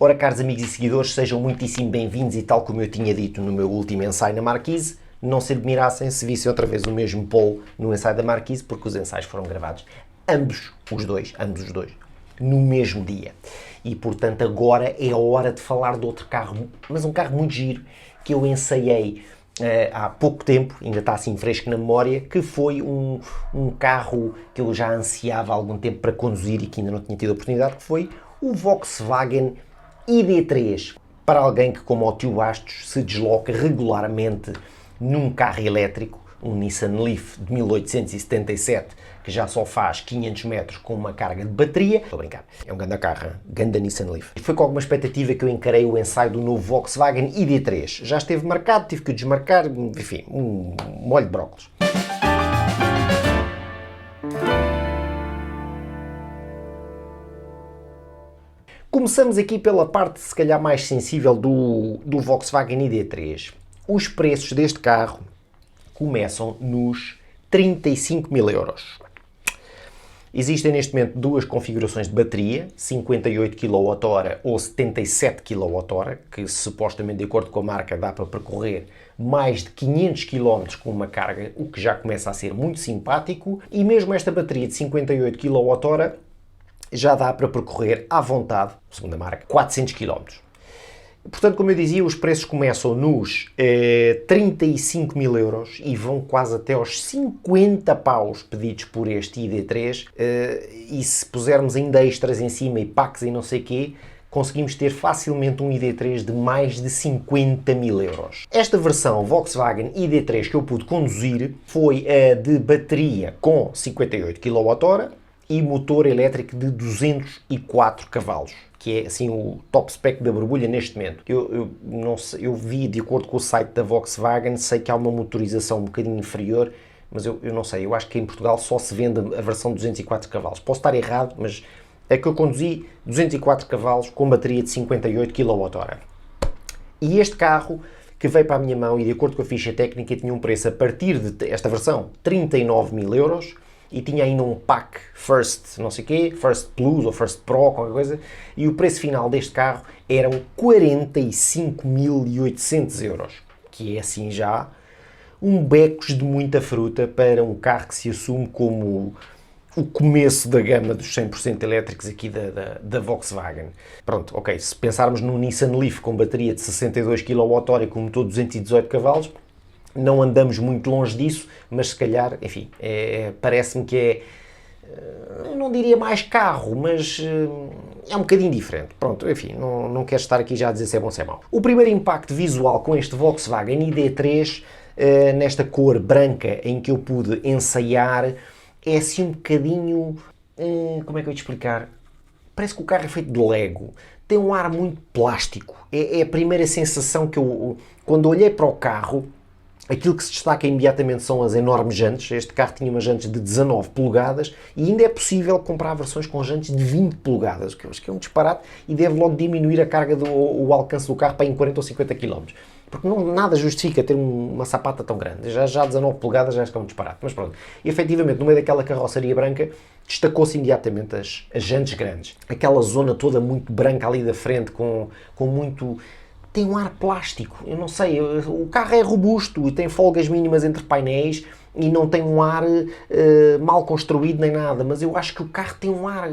Ora, caros amigos e seguidores, sejam muitíssimo bem-vindos e tal como eu tinha dito no meu último ensaio na Marquise, não se admirassem se vissem outra vez o mesmo Paul no ensaio da Marquise, porque os ensaios foram gravados, ambos os dois, no mesmo dia. E, portanto, agora é a hora de falar de outro carro, mas um carro muito giro, que eu ensaiei há pouco tempo, ainda está assim fresco na memória, que foi um carro que eu já ansiava há algum tempo para conduzir e que ainda não tinha tido a oportunidade, que foi o Volkswagen ID3. Para alguém que, como o tio Bastos, se desloca regularmente num carro elétrico, um Nissan Leaf de 1877, que já só faz 500 metros com uma carga de bateria. Estou a brincar, é um grande carro, grande Nissan Leaf. Foi com alguma expectativa que eu encarei o ensaio do novo Volkswagen ID3. Já esteve marcado, tive que o desmarcar, enfim, um molho de brócolis. Começamos aqui pela parte, se calhar, mais sensível do Volkswagen ID3. Os preços deste carro começam nos 35 mil euros. Existem neste momento duas configurações de bateria, 58 kWh ou 77 kWh, que supostamente, de acordo com a marca, dá para percorrer mais de 500 km com uma carga, o que já começa a ser muito simpático, e mesmo esta bateria de 58 kWh já dá para percorrer à vontade, segundo a marca, 400 km. Portanto, como eu dizia, os preços começam nos 35 mil euros e vão quase até aos 50 paus pedidos por este ID3, e se pusermos ainda extras em cima e packs e não sei o quê, conseguimos ter facilmente um ID3 de mais de 50 mil euros. Esta versão Volkswagen ID3 que eu pude conduzir foi a de bateria com 58 kWh e motor elétrico de 204 cavalos, que é assim o top spec da borbulha neste momento. Eu não sei, eu vi, de acordo com o site da Volkswagen, sei que há uma motorização um bocadinho inferior, mas eu não sei, eu acho que em Portugal só se vende a versão de 204 cavalos. Posso estar errado, mas é que eu conduzi 204 cavalos com bateria de 58 kWh. E este carro, que veio para a minha mão e de acordo com a ficha técnica, tinha um preço a partir de esta versão 39 mil euros, e tinha ainda um pack First, não sei o quê, First Plus ou First Pro, qualquer coisa, e o preço final deste carro eram 45.800 euros, que é assim já um becos de muita fruta para um carro que se assume como o começo da gama dos 100% elétricos aqui da Volkswagen. Pronto, ok, se pensarmos num Nissan Leaf com bateria de 62 kWh e com motor de 218 cavalos, não andamos muito longe disso, mas se calhar, enfim, parece-me que é, não diria mais carro, mas é um bocadinho diferente. Pronto, enfim, não quero estar aqui já a dizer se é bom ou se é mau. O primeiro impacto visual com este Volkswagen ID3, nesta cor branca em que eu pude ensaiar, é assim um bocadinho, como é que eu ia te explicar? Parece que o carro é feito de Lego. Tem um ar muito plástico. É a primeira sensação que eu, quando olhei para o carro, aquilo que se destaca imediatamente são as enormes jantes. Este carro tinha umas jantes de 19 polegadas e ainda é possível comprar versões com jantes de 20 polegadas, que eu acho que é um disparate e deve logo diminuir a carga o alcance do carro para em 40 ou 50 km. Porque nada justifica ter uma sapata tão grande. Já 19 polegadas já é um disparate. Mas pronto, e efetivamente no meio daquela carroceria branca destacou-se imediatamente as jantes grandes. Aquela zona toda muito branca ali da frente com muito... Tem um ar plástico, eu não sei, o carro é robusto e tem folgas mínimas entre painéis e não tem um ar mal construído nem nada, mas eu acho que o carro tem um ar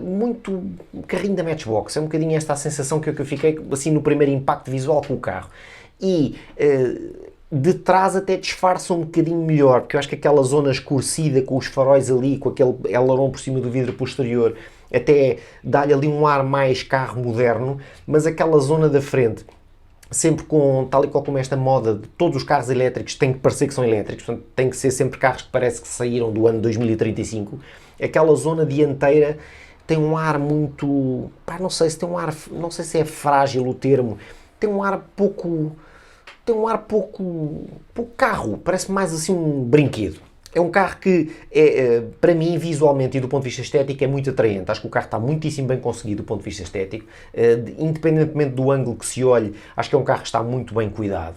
muito carrinho da Matchbox, é um bocadinho esta a sensação que eu fiquei assim no primeiro impacto visual com o carro. E de trás até disfarça um bocadinho melhor, porque eu acho que aquela zona escurecida com os faróis ali, com aquele aileron por cima do vidro posterior, até dá-lhe ali um ar mais carro moderno, mas aquela zona da frente, sempre com, tal e qual como esta moda de todos os carros elétricos têm que parecer que são elétricos, portanto têm que ser sempre carros que parece que saíram do ano 2035, aquela zona dianteira tem um ar muito, não sei se tem um ar, não sei se é frágil o termo, tem um ar pouco carro, parece mais assim um brinquedo. É um carro que, para mim, visualmente e do ponto de vista estético, é muito atraente. Acho que o carro está muitíssimo bem conseguido do ponto de vista estético. Independentemente do ângulo que se olhe, acho que é um carro que está muito bem cuidado.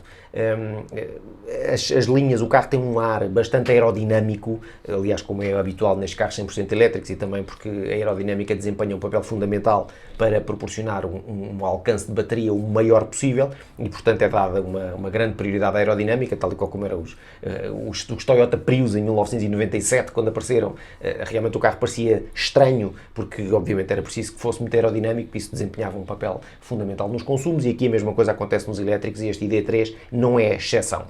as linhas, o carro tem um ar bastante aerodinâmico, aliás, como é habitual nestes carros 100% elétricos, e também porque a aerodinâmica desempenha um papel fundamental para proporcionar um alcance de bateria o maior possível, e portanto é dada uma grande prioridade à aerodinâmica, tal e qual como eram os Toyota Prius em 1997, quando apareceram. Realmente o carro parecia estranho, porque obviamente era preciso que fosse muito aerodinâmico, e isso desempenhava um papel fundamental nos consumos, e aqui a mesma coisa acontece nos elétricos, e este ID3 não é exceção.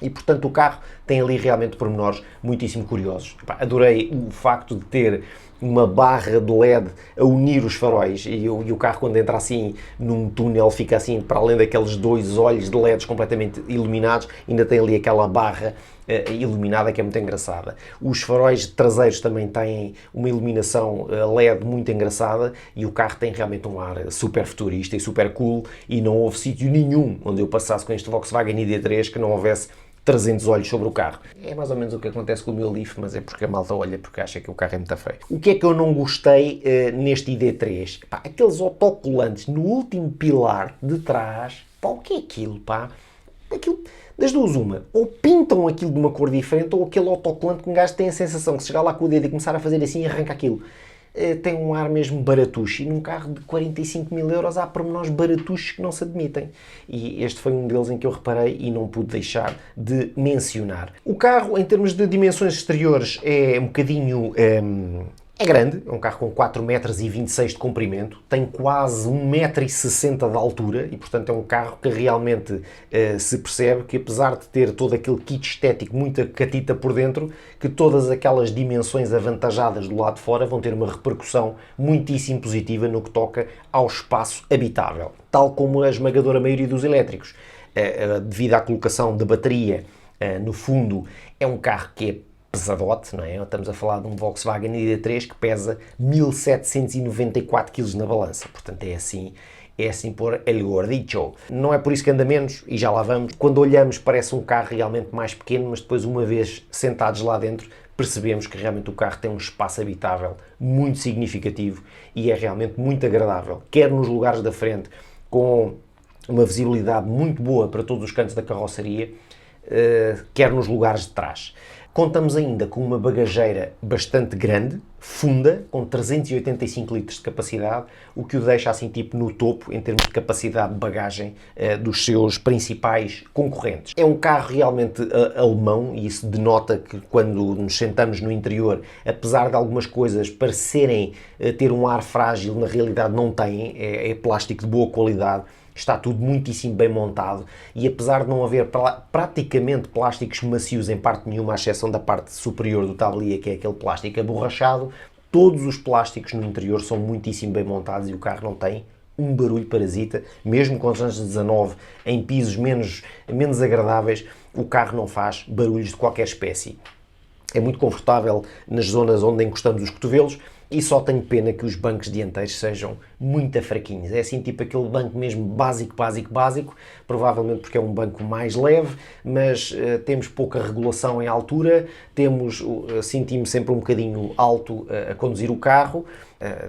E, portanto, o carro tem ali realmente pormenores muitíssimo curiosos. Adorei o facto de ter uma barra de LED a unir os faróis, e o carro, quando entra assim num túnel, fica assim, para além daqueles dois olhos de LEDs completamente iluminados, ainda tem ali aquela barra iluminada, que é muito engraçada. Os faróis traseiros também têm uma iluminação LED muito engraçada, e o carro tem realmente um ar super futurista e super cool, e não houve sítio nenhum onde eu passasse com este Volkswagen ID3 que não houvesse 300 olhos sobre o carro. É mais ou menos o que acontece com o meu Leaf, mas é porque a malta olha porque acha que o carro é muito feio. O que é que eu não gostei neste ID3? Aqueles autocolantes no último pilar de trás. O que é aquilo, Aquilo, das duas uma, ou pintam aquilo de uma cor diferente, ou aquele autocolante que um gajo tem a sensação que se chegar lá com o dedo e começar a fazer assim, arranca aquilo. Tem um ar mesmo baratucho, e num carro de 45 mil euros há pormenores baratuchos que não se admitem, e este foi um deles em que eu reparei e não pude deixar de mencionar. O carro, em termos de dimensões exteriores, é um bocadinho... É grande, é um carro com 4,26 m de comprimento, tem quase 1,60 m de altura, e portanto é um carro que realmente se percebe que, apesar de ter todo aquele kit estético, muita catita por dentro, que todas aquelas dimensões avantajadas do lado de fora vão ter uma repercussão muitíssimo positiva no que toca ao espaço habitável, tal como a esmagadora maioria dos elétricos. Devido à colocação da bateria no fundo, é um carro que é pesadote, não é? Estamos a falar de um Volkswagen ID3 que pesa 1794 kg na balança, portanto é assim por el gordito. Não é por isso que anda menos, e já lá vamos. Quando olhamos parece um carro realmente mais pequeno, mas depois, uma vez sentados lá dentro, percebemos que realmente o carro tem um espaço habitável muito significativo e é realmente muito agradável, quer nos lugares da frente, com uma visibilidade muito boa para todos os cantos da carroceria, quer nos lugares de trás. Contamos ainda com uma bagageira bastante grande, funda, com 385 litros de capacidade, o que o deixa assim tipo no topo em termos de capacidade de bagagem dos seus principais concorrentes. É um carro realmente alemão, e isso denota que, quando nos sentamos no interior, apesar de algumas coisas parecerem ter um ar frágil, na realidade não têm, é plástico de boa qualidade. Está tudo muitíssimo bem montado, e apesar de não haver praticamente plásticos macios em parte nenhuma, à exceção da parte superior do tablier, que é aquele plástico aborrachado, todos os plásticos no interior são muitíssimo bem montados, e o carro não tem um barulho parasita, mesmo com os anos 19 em pisos menos agradáveis, o carro não faz barulhos de qualquer espécie. É muito confortável nas zonas onde encostamos os cotovelos, e só tenho pena que os bancos dianteiros sejam muito fraquinhos. É assim, tipo aquele banco mesmo básico, provavelmente porque é um banco mais leve, mas temos pouca regulação em altura, senti-me sempre um bocadinho alto a conduzir o carro,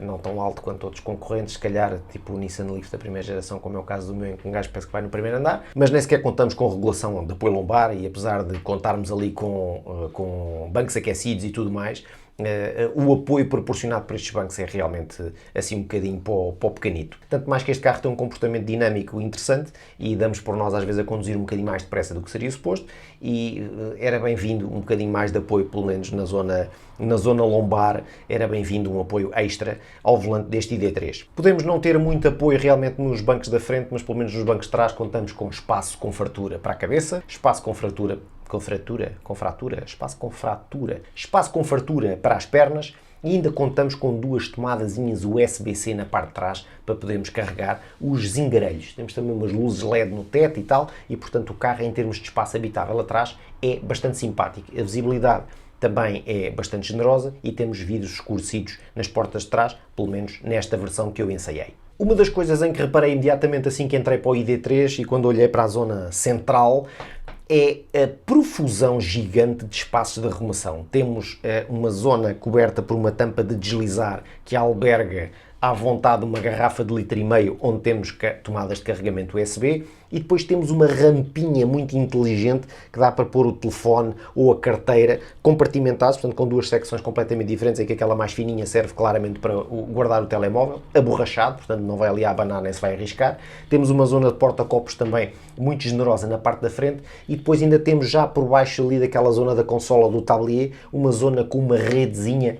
não tão alto quanto outros concorrentes, se calhar tipo o Nissan Leaf da primeira geração, como é o caso do meu, em que um gajo pensa que vai no primeiro andar, mas nem sequer contamos com regulação de apoio lombar, e apesar de contarmos ali com bancos aquecidos e tudo mais, o apoio proporcionado por estes bancos é realmente assim um bocadinho para o pequenito. Tanto mais que este carro tem um comportamento dinâmico interessante, e damos por nós às vezes a conduzir um bocadinho mais depressa do que seria suposto, e era bem-vindo um bocadinho mais de apoio, pelo menos na zona lombar, era bem-vindo um apoio extra ao volante deste ID3. Podemos não ter muito apoio realmente nos bancos da frente, mas pelo menos nos bancos de trás contamos com espaço com fartura para a cabeça, espaço com fratura para as pernas, e ainda contamos com duas tomadazinhas USB-C na parte de trás para podermos carregar os zingarelhos. Temos também umas luzes LED no teto e tal, e portanto o carro, em termos de espaço habitável atrás, é bastante simpático. A visibilidade também é bastante generosa, e temos vidros escurecidos nas portas de trás, pelo menos nesta versão que eu ensaiei. Uma das coisas em que reparei imediatamente assim que entrei para o ID3 e quando olhei para a zona central é a profusão gigante de espaços de arrumação. Temos uma zona coberta por uma tampa de deslizar que alberga à vontade uma garrafa de 1,5 litro onde temos tomadas de carregamento USB e depois temos uma rampinha muito inteligente que dá para pôr o telefone ou a carteira compartimentados, portanto com duas secções completamente diferentes, em que aquela mais fininha serve claramente para guardar o telemóvel, aborrachado, portanto não vai ali a abanar nem se vai arriscar. Temos uma zona de porta-copos também muito generosa na parte da frente e depois ainda temos já por baixo ali daquela zona da consola do tablier, uma zona com uma redezinha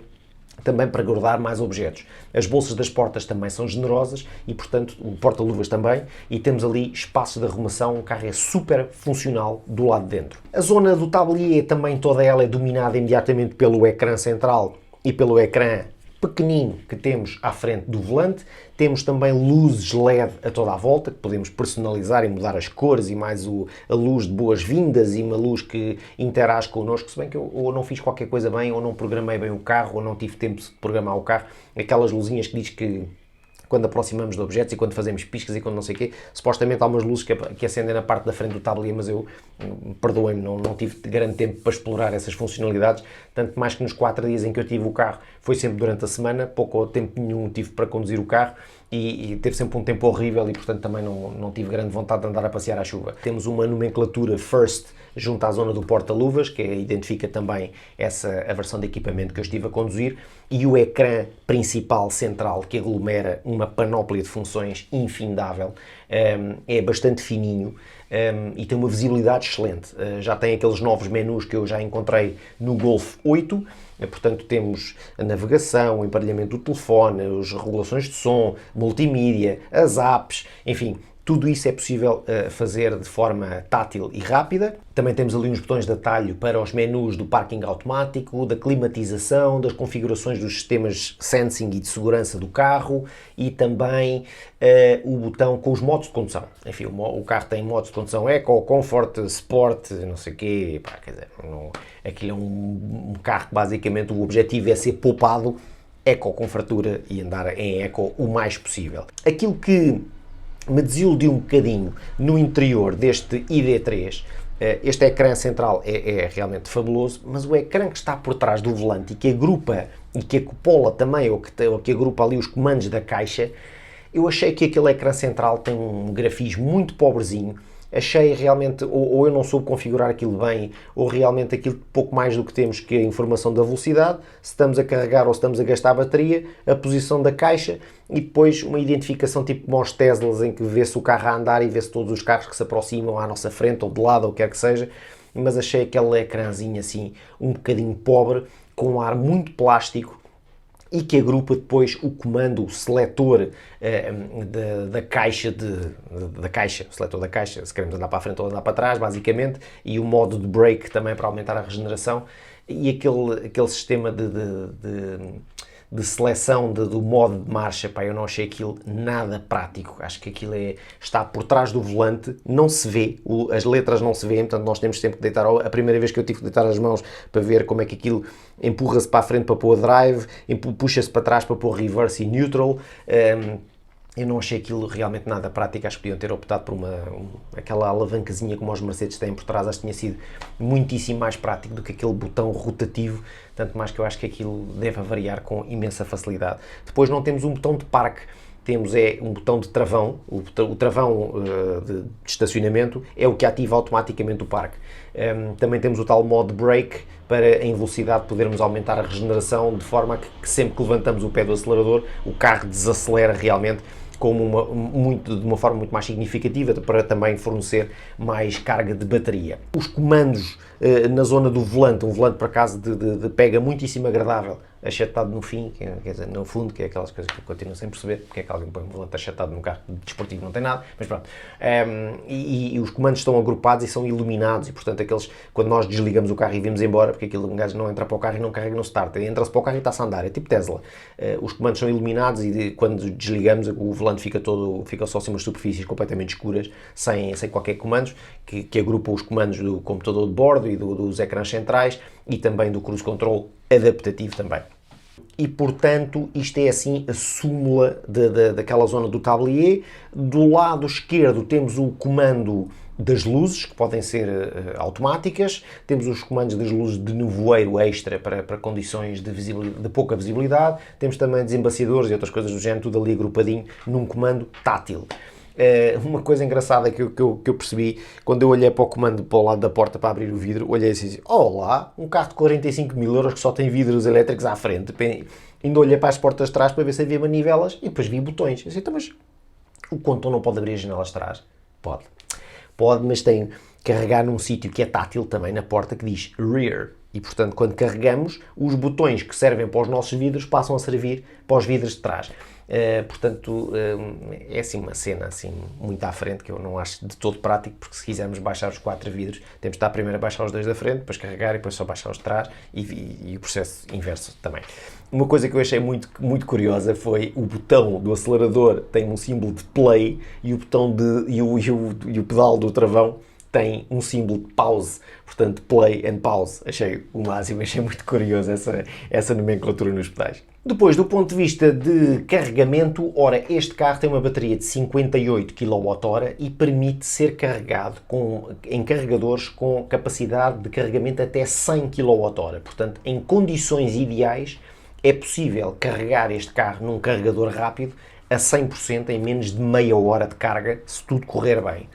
também para guardar mais objetos. As bolsas das portas também são generosas e, portanto, o porta-luvas também, e temos ali espaços de arrumação, o carro é super funcional do lado de dentro. A zona do tablier também toda ela é dominada imediatamente pelo ecrã central e pelo ecrã pequenino que temos à frente do volante. Temos também luzes LED a toda a volta, que podemos personalizar e mudar as cores, e mais a luz de boas-vindas e uma luz que interage connosco, se bem que eu ou não fiz qualquer coisa bem, ou não programei bem o carro, ou não tive tempo de programar o carro. Aquelas luzinhas que diz que quando aproximamos de objetos e quando fazemos piscas e quando não sei o quê, supostamente há umas luzes que acendem na parte da frente do tablier, mas eu, perdoem-me, não tive grande tempo para explorar essas funcionalidades, tanto mais que nos 4 dias em que eu tive o carro, foi sempre durante a semana, pouco ou tempo nenhum tive para conduzir o carro, e teve sempre um tempo horrível e, portanto, também não tive grande vontade de andar a passear à chuva. Temos uma nomenclatura First junto à zona do porta-luvas, que identifica também a versão de equipamento que eu estive a conduzir, e o ecrã principal central, que aglomera uma panóplia de funções infindável, é bastante fininho e tem uma visibilidade excelente. Já tem aqueles novos menus que eu já encontrei no Golf 8, portanto temos a navegação, o emparelhamento do telefone, as regulações de som, multimídia, as apps, enfim, tudo isso é possível fazer de forma tátil e rápida. Também temos ali uns botões de atalho para os menus do parking automático, da climatização, das configurações dos sistemas sensing e de segurança do carro e também o botão com os modos de condução. Enfim, o carro tem modos de condução Eco, Comfort, Sport, não sei o quê. Pá, quer dizer, aquilo é um carro que basicamente o objetivo é ser poupado eco com fartura e andar em eco o mais possível. Aquilo que me desiludiu um bocadinho no interior deste ID3, este ecrã central é realmente fabuloso, mas o ecrã que está por trás do volante e que agrupa e que acopola também, ou que agrupa ali os comandos da caixa, eu achei que aquele ecrã central tem um grafismo muito pobrezinho. Achei realmente, ou eu não soube configurar aquilo bem, ou realmente aquilo pouco mais do que temos que a informação da velocidade, se estamos a carregar ou se estamos a gastar a bateria, a posição da caixa e depois uma identificação tipo como aos Teslas, em que vê-se o carro a andar e vê-se todos os carros que se aproximam à nossa frente ou de lado ou o que quer que seja, mas achei aquele ecrãzinho assim um bocadinho pobre, com um ar muito plástico, e que agrupa depois o comando, o seletor da caixa, o seletor da caixa, se queremos andar para a frente ou andar para trás, basicamente, e o modo de brake também para aumentar a regeneração, e aquele sistema de seleção do modo de marcha, pá, eu não achei aquilo nada prático. Acho que aquilo está por trás do volante, não se vê, as letras não se vêem, portanto nós temos sempre que deitar, a primeira vez que eu tive que deitar as mãos para ver como é que aquilo empurra-se para a frente para pôr drive, puxa-se para trás para pôr reverse e neutral. Eu não achei aquilo realmente nada prático, acho que podiam ter optado por aquela alavancazinha como os Mercedes têm por trás, acho que tinha sido muitíssimo mais prático do que aquele botão rotativo, tanto mais que eu acho que aquilo deve variar com imensa facilidade. Depois não temos um botão de parque, temos um botão de travão, o travão de estacionamento é o que ativa automaticamente o parque. Também temos o tal modo brake, para em velocidade podermos aumentar a regeneração, de forma que sempre que levantamos o pé do acelerador, o carro desacelera realmente de uma forma muito mais significativa, para também fornecer mais carga de bateria. Os comandos na zona do volante, um volante por acaso de pega muitíssimo agradável, achatado no fim, quer dizer, no fundo, que é aquelas coisas que eu continuo sem perceber, porque é que alguém põe um volante achatado num carro desportivo, não tem nada, mas pronto. E os comandos estão agrupados e são iluminados, e portanto quando nós desligamos o carro e vimos embora, porque aquilo um gajo não entra para o carro e não carrega no start, entra-se para o carro e está-se a andar, é tipo Tesla. Os comandos são iluminados e quando desligamos o volante fica só assim umas superfícies completamente escuras, sem qualquer comandos, que agrupam os comandos do computador de bordo e dos ecrãs centrais e também do cruise control adaptativo também. E portanto isto é assim a súmula daquela zona do tablier. Do lado esquerdo temos o comando das luzes, que podem ser automáticas, temos os comandos das luzes de nevoeiro extra para condições de pouca visibilidade, temos também desembaciadores e outras coisas do género, tudo ali agrupadinho num comando tátil. Uma coisa engraçada que eu percebi, quando eu olhei para o comando para o lado da porta para abrir o vidro, olhei assim, olá, um carro de 45 mil euros que só tem vidros elétricos à frente. Ainda olhei para as portas de trás para ver se havia manivelas e depois vi botões. Eu disse, então, mas o condutor não pode abrir as janelas de trás? Pode. Pode, mas tem que carregar num sítio que é tátil também na porta que diz Rear. E, portanto, quando carregamos, os botões que servem para os nossos vidros passam a servir para os vidros de trás. Portanto, é assim uma cena assim, muito à frente, que eu não acho de todo prático, porque se quisermos baixar os 4 vidros, temos de estar primeiro a baixar os 2 da frente, depois carregar e depois só baixar os de trás e o processo inverso também. Uma coisa que eu achei muito, muito curiosa foi o botão do acelerador tem um símbolo de play e o botão e o pedal do travão tem um símbolo de pause, portanto play and pause. Achei o máximo, achei muito curioso essa nomenclatura nos pedais. Depois, do ponto de vista de carregamento, ora, este carro tem uma bateria de 58 kWh e permite ser carregado em carregadores com capacidade de carregamento até 100 kWh. Portanto, em condições ideais, é possível carregar este carro num carregador rápido a 100% em menos de meia hora de carga, se tudo correr bem.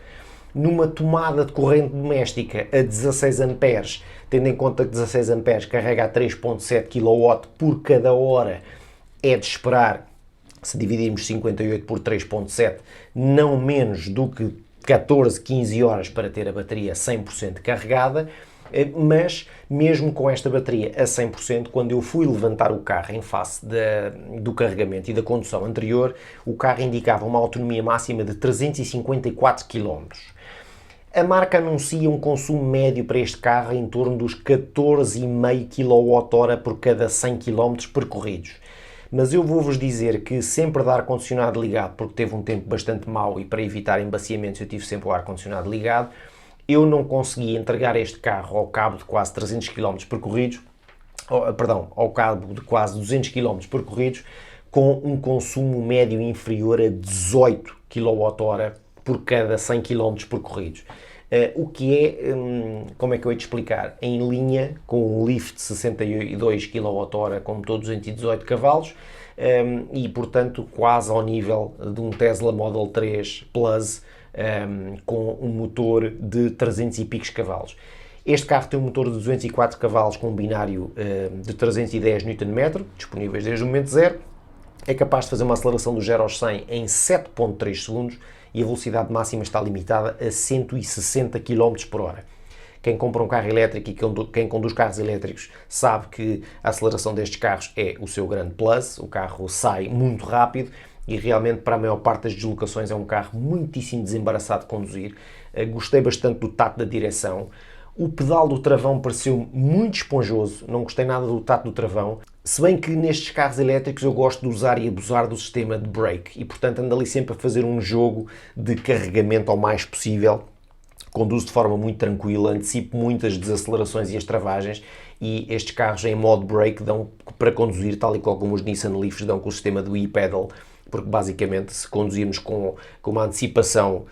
Numa tomada de corrente doméstica a 16 A, tendo em conta que 16 A carrega a 3.7 kW por cada hora, é de esperar, se dividirmos 58 por 3.7, não menos do que 14, 15 horas para ter a bateria 100% carregada, mas mesmo com esta bateria a 100%, quando eu fui levantar o carro em face do carregamento e da condução anterior, o carro indicava uma autonomia máxima de 354 km. A marca anuncia um consumo médio para este carro em torno dos 14,5 kWh por cada 100 km percorridos. Mas eu vou-vos dizer que sempre de ar-condicionado ligado, porque teve um tempo bastante mau e para evitar embaciamentos eu tive sempre o ar-condicionado ligado, eu não consegui entregar este carro ao cabo de quase 300 km percorridos, ao cabo de quase 200 km percorridos, com um consumo médio inferior a 18 kWh por cada 100 km percorridos. O que é, como é que eu hei de explicar? Em linha com um Leaf de 62 kWh com motor 218 cavalos e, portanto, quase ao nível de um Tesla Model 3 Plus com um motor de 300 e picos cavalos. Este carro tem um motor de 204 cavalos com um binário de 310 Nm, disponíveis desde o momento zero. É capaz de fazer uma aceleração do 0 aos 100 em 7.3 segundos e a velocidade máxima está limitada a 160 km por hora. Quem compra um carro elétrico e quem conduz carros elétricos sabe que a aceleração destes carros é o seu grande plus, o carro sai muito rápido e realmente para a maior parte das deslocações é um carro muitíssimo desembaraçado de conduzir. Gostei bastante do tato da direção. O pedal do travão pareceu muito esponjoso, não gostei nada do tato do travão, se bem que nestes carros elétricos eu gosto de usar e abusar do sistema de brake e, portanto, ando ali sempre a fazer um jogo de carregamento ao mais possível, conduzo de forma muito tranquila, antecipo muitas desacelerações e as travagens e estes carros em modo brake dão para conduzir, tal e qual como os Nissan Leafs dão com o sistema do e-pedal, porque basicamente se conduzirmos com uma antecipação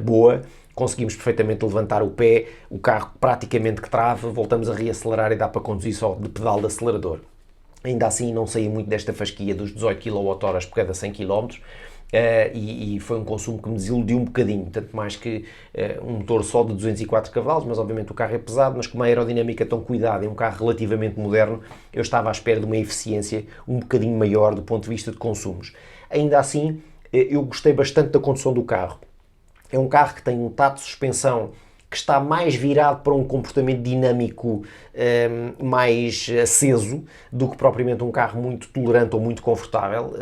boa, conseguimos perfeitamente levantar o pé, o carro praticamente que trava, voltamos a reacelerar e dá para conduzir só de pedal de acelerador. Ainda assim não saí muito desta fasquia dos 18 kWh por cada 100 km e foi um consumo que me desiludiu um bocadinho, tanto mais que um motor só de 204 cavalos, mas obviamente o carro é pesado, mas com uma aerodinâmica tão cuidada e um carro relativamente moderno, eu estava à espera de uma eficiência um bocadinho maior do ponto de vista de consumos. Ainda assim, eu gostei bastante da condução do carro. É um carro que tem um tato de suspensão que está mais virado para um comportamento dinâmico mais aceso do que propriamente um carro muito tolerante ou muito confortável.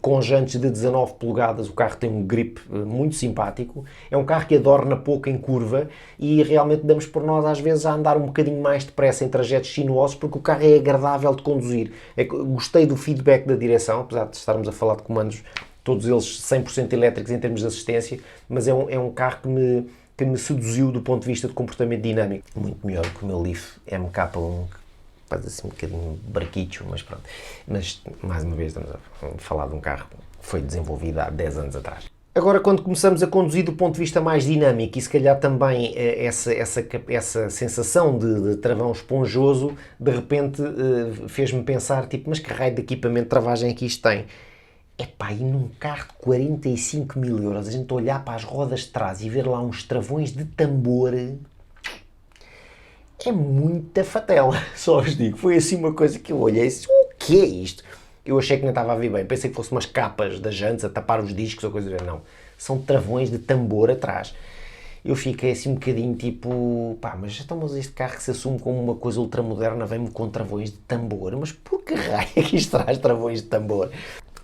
Com jantes de 19 polegadas o carro tem um grip muito simpático. É um carro que adorna pouco em curva e realmente damos por nós às vezes a andar um bocadinho mais depressa em trajetos sinuosos porque o carro é agradável de conduzir. Gostei do feedback da direção, apesar de estarmos a falar de comandos todos eles 100% elétricos em termos de assistência, mas é um carro que me seduziu do ponto de vista de comportamento dinâmico. Muito melhor do que o meu Leaf MK1, que faz assim um bocadinho barquicho, mas pronto. Mas, mais uma vez, estamos a falar de um carro que foi desenvolvido há 10 anos atrás. Agora, quando começamos a conduzir do ponto de vista mais dinâmico e se calhar também essa sensação de travão esponjoso, de repente fez-me pensar, tipo, mas que raio de equipamento de travagem é que isto tem? Epá, e num carro de 45 mil euros, a gente olhar para as rodas de trás e ver lá uns travões de tambor, é muita fatela, só vos digo. Foi assim uma coisa que eu olhei e disse, o que é isto? Eu achei que não estava a ver bem, pensei que fossem umas capas das jantes a tapar os discos ou coisa do género. Não, são travões de tambor atrás. Eu fiquei assim um bocadinho tipo, pá, mas estamos este carro que se assume como uma coisa ultramoderna, vem-me com travões de tambor, mas por que raio é que isto traz travões de tambor?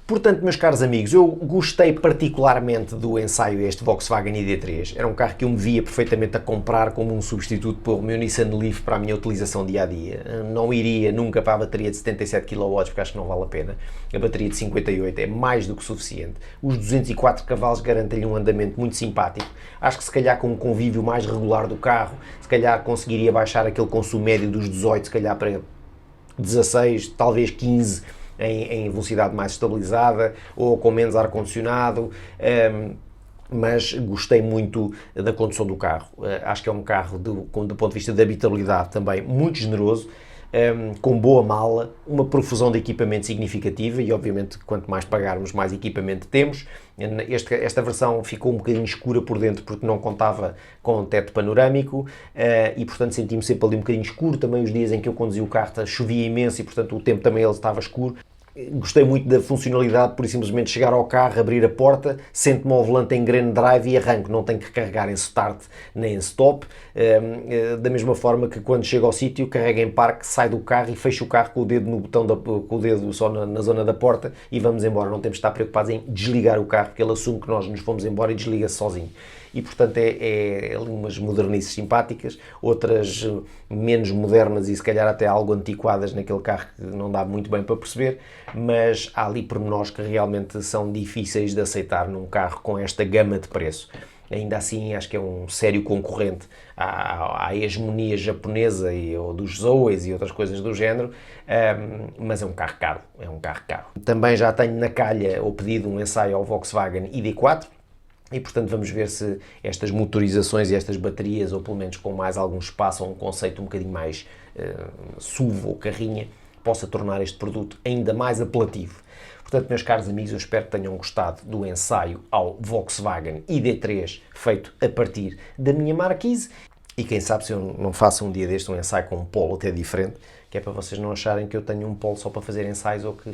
Portanto, meus caros amigos, eu gostei particularmente do ensaio este Volkswagen ID3. Era um carro que eu me via perfeitamente a comprar como um substituto para o meu Nissan Leaf para a minha utilização dia-a-dia. Não iria nunca para a bateria de 77 kW, porque acho que não vale a pena. A bateria de 58 é mais do que suficiente. Os 204 cavalos garantem-lhe um andamento muito simpático. Acho que se calhar com um convívio mais regular do carro, se calhar conseguiria baixar aquele consumo médio dos 18, se calhar para 16, talvez 15, em velocidade mais estabilizada ou com menos ar-condicionado, mas gostei muito da condução do carro. Acho que é um carro, do ponto de vista da habitabilidade, também muito generoso, com boa mala, uma profusão de equipamento significativa e, obviamente, quanto mais pagarmos, mais equipamento temos. Esta versão ficou um bocadinho escura por dentro porque não contava com um teto panorâmico e, portanto, senti-me sempre ali um bocadinho escuro. Também os dias em que eu conduzi o carro chovia imenso e, portanto, o tempo também ele estava escuro. Gostei muito da funcionalidade, por simplesmente chegar ao carro, abrir a porta, sento-me ao volante em Grande Drive e arranco, não tenho que carregar em start nem em stop, da mesma forma que quando chego ao sítio, carrego em parque, saio do carro e fecho o carro com o dedo no botão, com o dedo só na zona da porta e vamos embora, não temos de estar preocupados em desligar o carro, porque ele assume que nós nos fomos embora e desliga-se sozinho. E, portanto, é umas modernices simpáticas, outras menos modernas e se calhar até algo antiquadas naquele carro que não dá muito bem para perceber, mas há ali pormenores que realmente são difíceis de aceitar num carro com esta gama de preço. Ainda assim, acho que é um sério concorrente à hegemonia japonesa ou dos Zoes e outras coisas do género, mas é um carro caro, é um carro caro. Também já tenho na calha ou pedido um ensaio ao Volkswagen ID4, e, portanto, vamos ver se estas motorizações e estas baterias, ou pelo menos com mais algum espaço ou um conceito um bocadinho mais SUV ou carrinha, possa tornar este produto ainda mais apelativo. Portanto, meus caros amigos, eu espero que tenham gostado do ensaio ao Volkswagen ID3 feito a partir da minha Marquise. E quem sabe se eu não faço um dia deste um ensaio com um Polo até diferente, que é para vocês não acharem que eu tenho um Polo só para fazer ensaios ou que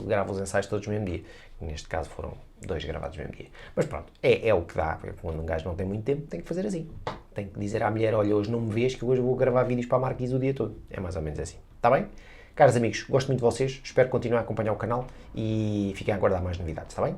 gravo os ensaios todos no mesmo dia. Neste caso foram 2 gravados no mesmo dia. Mas pronto, é o que dá. Quando um gajo não tem muito tempo, tem que fazer assim. Tem que dizer à mulher, olha, hoje não me vês que hoje vou gravar vídeos para a Marquise o dia todo. É mais ou menos assim. Está bem? Caros amigos, gosto muito de vocês, espero continuar a acompanhar o canal e fiquem a aguardar mais novidades, está bem?